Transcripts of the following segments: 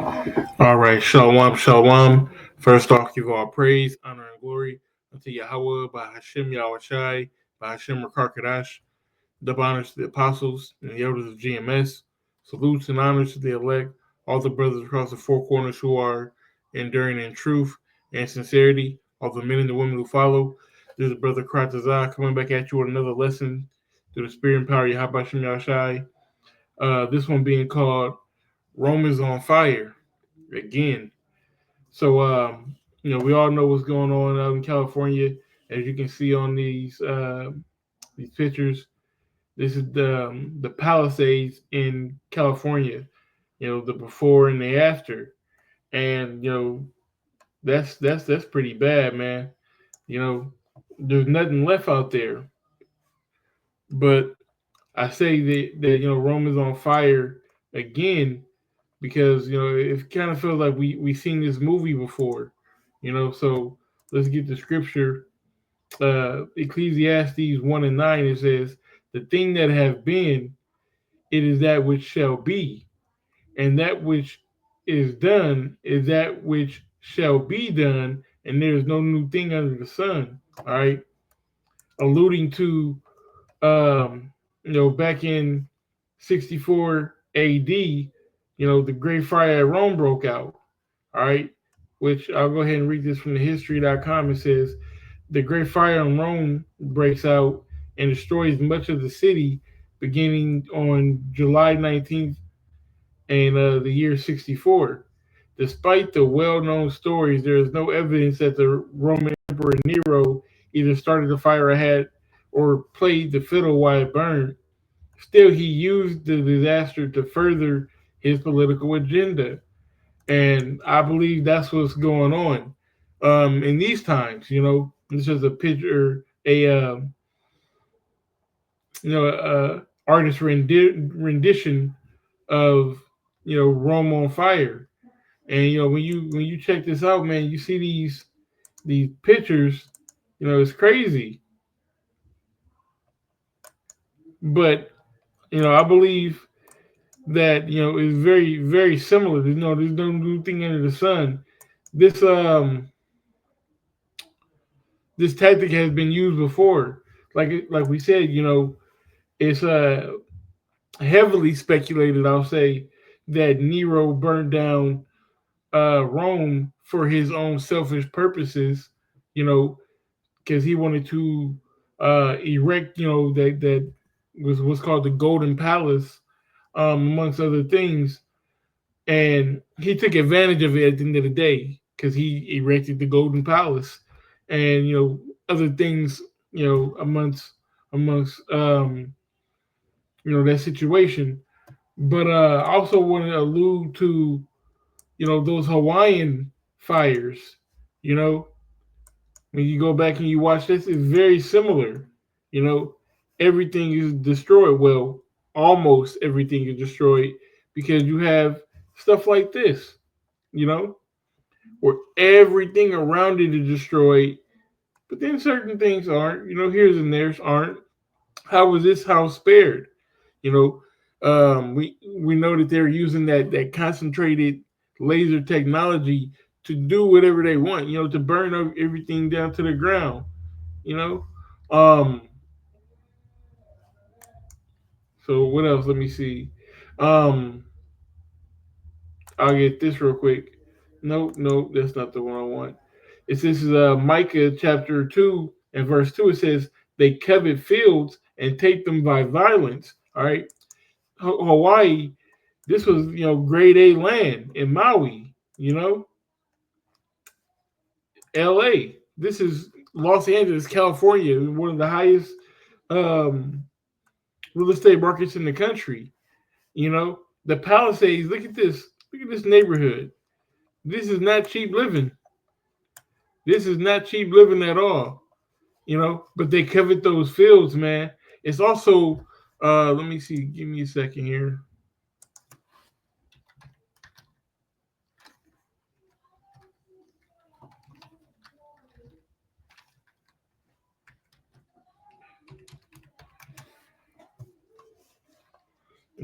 All right, shalom, shalom. First off, give all praise, honor, and glory unto Yahweh, by Hashem Yahushai, by Hashem Rakakadash. Double honors to the apostles and the elders of GMS. Salutes and honors to the elect, all the brothers across the four corners who are enduring in truth and sincerity, all the men and the women who follow. This is Brother Kratazah coming back at you with another lesson through the spirit and power of Yahweh Hashem Yahushai. This one being called Romans on Fire. Again, so we all know what's going on out in California, as you can see on these pictures. This is the Palisades in California. The before and the after, and that's pretty bad, man. There's nothing left out there. But I say that Rome is on fire again because it kind of feels like we seen this movie before. So let's get the scripture. Ecclesiastes 1:9, it says, "The thing that have been, it is that which shall be, and that which is done is that which shall be done, and there is no new thing under the sun." All right, alluding to back in 64 AD, the Great Fire at Rome broke out. All right, which I'll go ahead and read this from the history.com. It says, "The Great Fire in Rome breaks out and destroys much of the city beginning on July 19th in the year 64. Despite the well-known stories, there is no evidence that the Roman Emperor Nero either started the fire or played the fiddle while it burned. Still, he used the disaster to further his political agenda, and I believe that's what's going on in these times. This is a picture, artist rendition of Rome on fire. And when you check this out, man, you see these pictures. It's crazy. But I believe that it's very, very similar. There's no new thing under the sun. This tactic has been used before. Like we said, it's heavily speculated, I'll say, that Nero burned down Rome for his own selfish purposes, because he wanted to erect, that was what's called the Golden Palace, amongst other things. And he took advantage of it at the end of the day because he erected the Golden Palace and other things, amongst that situation. But I also want to allude to those Hawaiian fires. When you go back and you watch this, it's very similar. You know, everything is destroyed. Well, almost everything is destroyed because you have stuff like this, you know, where everything around it is destroyed, but then certain things aren't. Here's and there's aren't. How was this house spared? You we know that they're using that concentrated laser technology to do whatever they want. To burn everything down to the ground. You know, um. So what else? Let me see. Um. I'll get this real quick. Nope, that's not the one I want. This is Micah chapter 2 and verse 2. It says, "They covet fields and take them by violence." All right. Hawaii, this was, grade A land in Maui, LA. This is Los Angeles, California, one of the highest um, real estate markets in the country. The Palisades, look at this. Look at this neighborhood. This is not cheap living. This is not cheap living at all. But they covet those fields, man. It's also, let me see, give me a second here.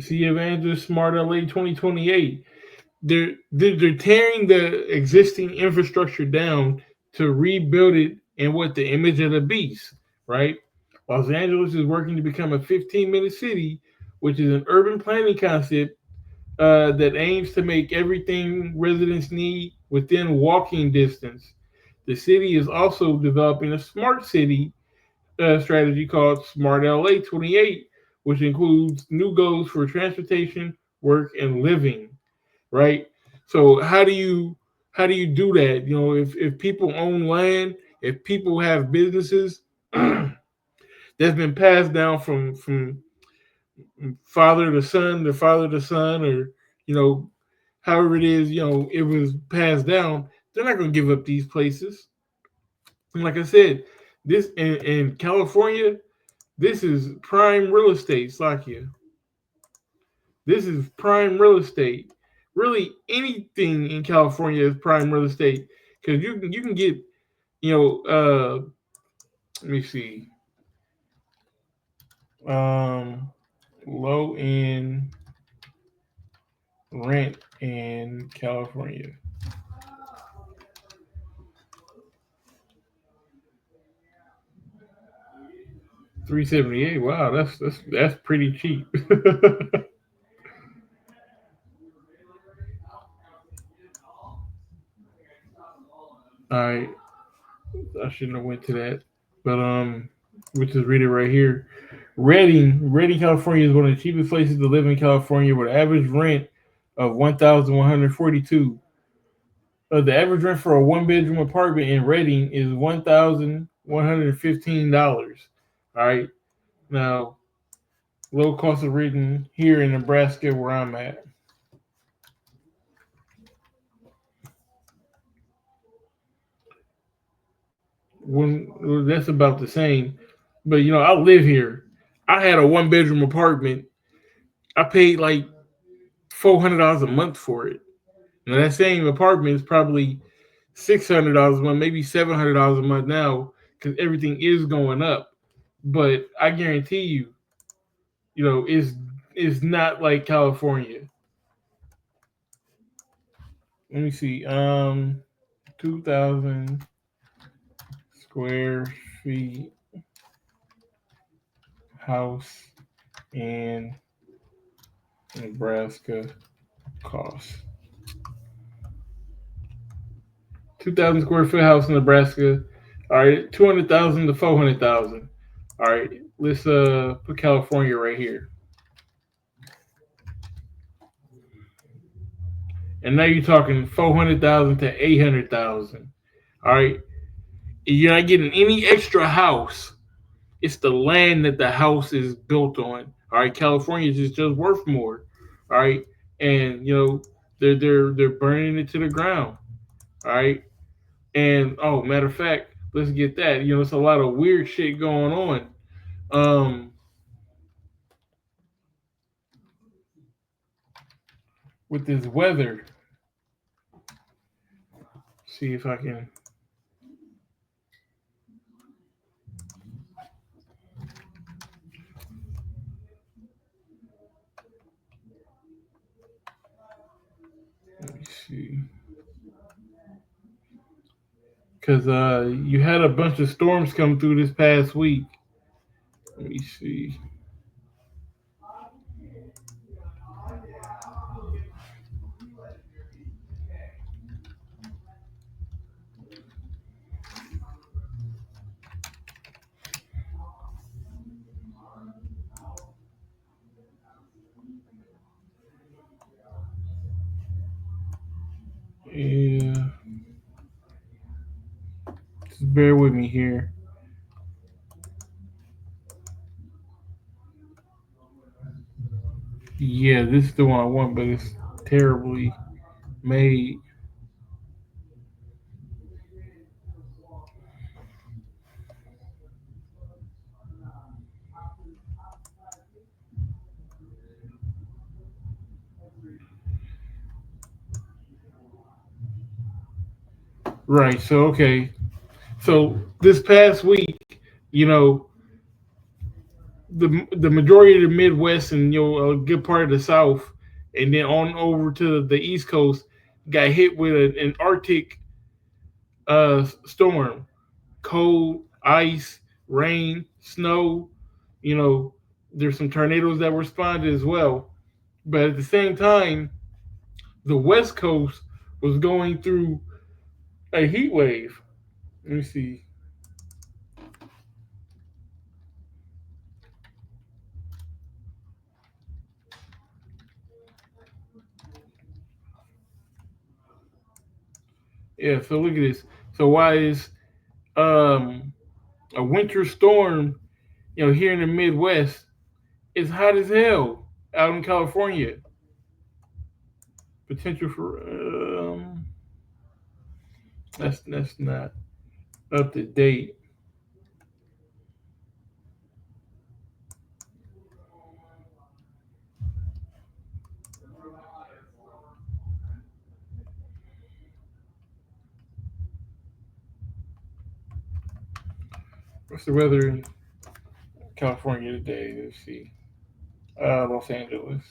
See, Evangelist Smart LA 2028. they're tearing the existing infrastructure down to rebuild it in what the image of the beast, right? Los Angeles is working to become a 15-minute city, which is an urban planning concept that aims to make everything residents need within walking distance. The city is also developing a smart city strategy called Smart LA 28, which includes new goals for transportation, work, and living. Right. So how do you do that? If people own land, if people have businesses that's been passed down from father to son to father to son, or you know however it is, it was passed down, they're not going to give up these places. And like I said, this in California, this is prime real estate, Slakia. This is prime real estate. Really, anything in California is prime real estate because you can get, you know let me see, um low end rent in California. 378. Wow, that's pretty cheap. All right, I shouldn't have went to that, but we just read it right here. Redding, California is one of the cheapest places to live in California, with an average rent of 1,142. The average rent for a one-bedroom apartment in Redding is $1,115. All right, now low cost of living here in Nebraska, where I'm at. Well, that's about the same. But I live here. I had a one-bedroom apartment. I paid like $400 a month for it. Now that same apartment is probably $600 a month, maybe $700 a month now, because everything is going up. But I guarantee you, it's not like California. Let me see. 2,000 square feet house in Nebraska cost. 2,000 square foot house in Nebraska. All right, 200,000 to 400,000. All right, let's put California right here. And now you're talking 400,000 to 800,000. All right, you're not getting any extra house. It's the land that the house is built on. All right, California is just worth more. All right, and they're burning it to the ground. All right, and oh, matter of fact, let's get that. It's a lot of weird shit going on. Um, with this weather. See if I can. Let me see. Because you had a bunch of storms come through this past week. Let me see. Yeah, just bear with me here. Yeah, this is the one I want, but it's terribly made. Right. So okay. So this past week, you know, the majority of the Midwest and a good part of the South, and then on over to the East Coast, got hit with an Arctic storm, cold, ice, rain, snow. You know, there's some tornadoes that responded as well. But at the same time, the West Coast was going through a heat wave. Let me see. Yeah, so look at this. So why is um a winter storm, here in the Midwest, it's hot as hell out in California. Potential for that's not up to date. What's the weather in California today? Let's see. Los Angeles.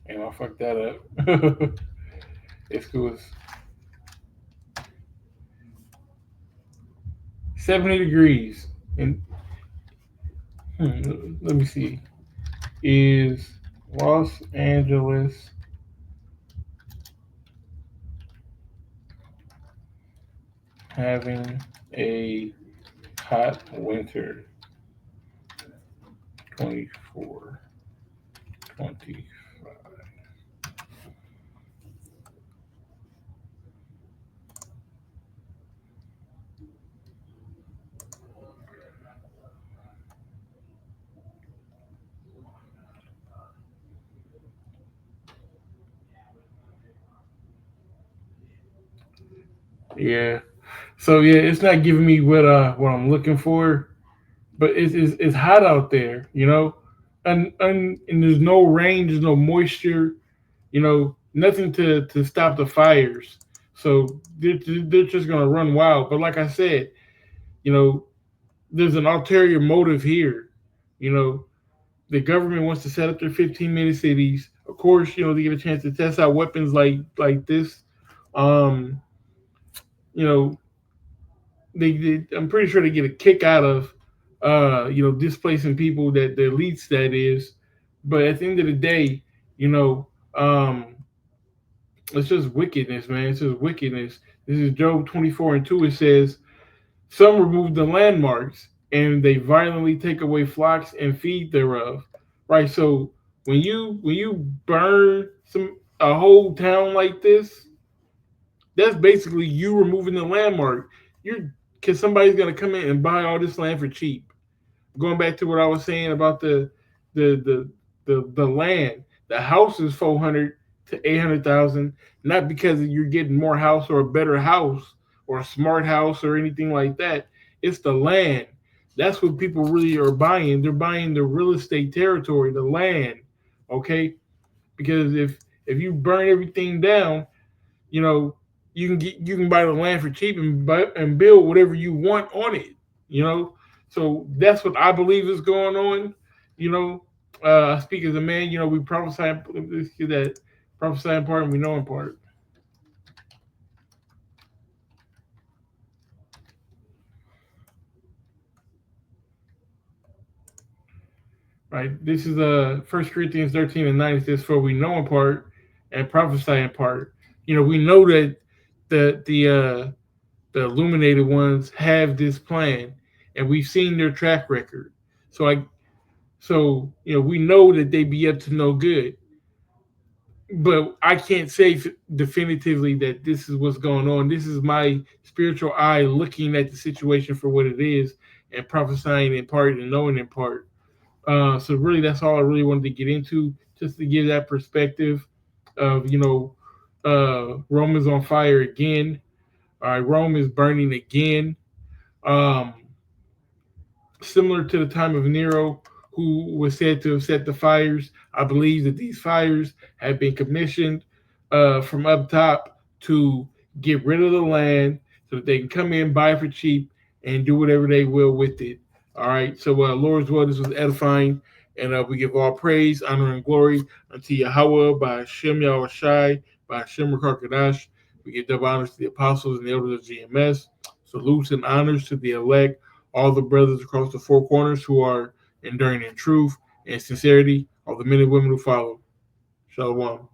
And I fucked that up. It's cool. It's 70 degrees. And let me see. Is Los Angeles having a hot winter 24 25? Yeah. So yeah, it's not giving me what I'm looking for, but it's hot out there, and there's no rain, there's no moisture, nothing to stop the fires. So they're just gonna run wild. But like I said, you know, there's an ulterior motive here. You know, the government wants to set up their 15-minute cities. Of course, they get a chance to test out weapons like this. Um, you know, I'm pretty sure they get a kick out of displacing people, that the elites, that is. But at the end of the day, you know, um, it's just wickedness, man. It's just wickedness. This is Job 24:2. It says, "Some remove the landmarks, and they violently take away flocks and feed thereof." Right. So when you burn a whole town like this, that's basically you removing the landmark. You're Because somebody's gonna come in and buy all this land for cheap. Going back to what I was saying about the the the land, the house is 400 to 800,000, not because you're getting more house or a better house or a smart house or anything like that. It's the land. That's what people really are buying. They're buying the real estate territory, the land. Okay, because if you burn everything down, you know you can buy the land for cheap and build whatever you want on it. You know, so that's what I believe is going on. You know, I speak as a man. We prophesy that prophesy in part and we know in part. Right. This is 1 Corinthians 13:9. It says, "For we know in part and prophesy in part." We know that the illuminated ones have this plan, and we've seen their track record. So we know that they be up to no good, but I can't say definitively that this is what's going on. This is my spiritual eye looking at the situation for what it is, and prophesying in part and knowing in part. So really, that's all I really wanted to get into, just to give that perspective of Rome is on fire again. All right, Rome is burning again. Um, Similar to the time of Nero, who was said to have set the fires. I believe that these fires have been commissioned from up top to get rid of the land so that they can come in, buy it for cheap, and do whatever they will with it. All right. So, Lord's word, this was edifying, and we give all praise, honor, and glory unto Yahweh by Hashem Yahushai, by Hashem Rakakadash. We give double honors to the apostles and the elders of GMS. Salutes and honors to the elect, all the brothers across the four corners who are enduring in truth and sincerity, all the men and women who follow. Shalom.